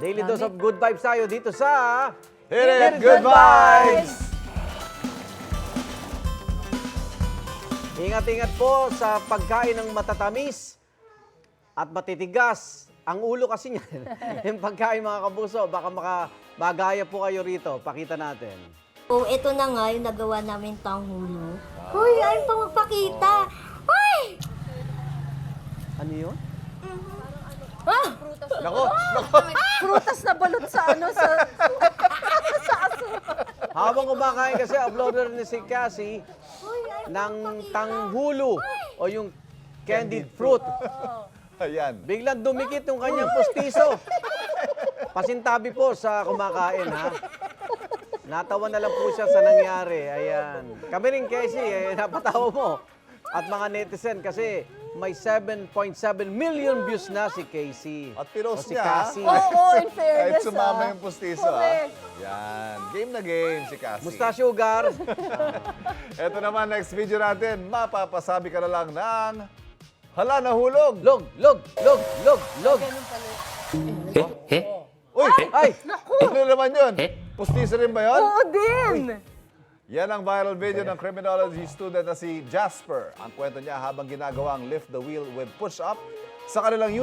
Daily dose of good vibes tayo dito sa Hit it, good vibes! Ingat-ingat po sa pagkain ng matatamis at matitigas. Ang ulo kasi niyan, yung pagkain mga kabuso, baka magaya po kayo rito. Pakita natin. Oh, ito na nga yung nagawa namin tanghulo. Hoy, ayaw pa magpakita. Hoy! Ano yun? Ah! Nako, Prutas na balot sa sa aso. Habang kumakain kasi, uploader ni si Cassie ng tanghulo o yung candied fruit. ayan. Biglang dumikit yung kanyang postiso. Pasintabi po sa kumakain, ha? Natawa na lang po siya sa nangyari. Ayan. Kami rin, Casey, napatawa mo. At mga netizen kasi may 7.7 million views na si Casey. At pinost O si niya, Cassie. Oo, in fairness. Kahit sumama yung pustiso, Correct. Yan. Game na game si Cassie. Musta, Sugar? Ito naman, next video natin, mapapasabi ka na lang ng hala, nahulog. Log, log, log, log, log. Uy, Ay! ano naman yun? Pustiso rin ba yun? Oo din. Yan ang viral video ng criminology student na si Jasper. Ang kwento niya habang ginagawang lift the wheel with push-up sa kanilang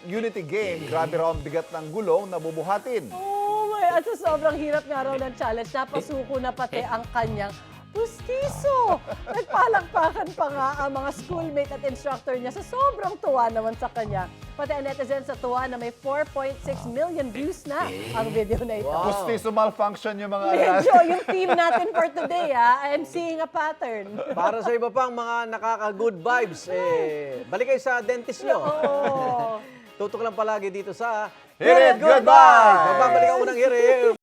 unity game, grabe raw ang bigat ng gulong na bubuhatin. Oh my, at sa sobrang hirap nga raw ng challenge, napasuko na pati ang kanyang pustiso. Nagpalakpakan pa nga ang mga schoolmate at instructor niya sa sobrang tuwa naman sa kanya. Pati ang netizen sa tuwa na may 4.6 million views na ang video na ito. Wow. Pustiso malfunction yung mga Medyo yung team natin for today, I'm seeing a pattern. Para sa iba pang mga nakaka-good vibes, balik kayo sa dentist nyo. Oo. Tutok lang palagi dito sa Hit it, good vibes! Magbabalik ako ng hirit.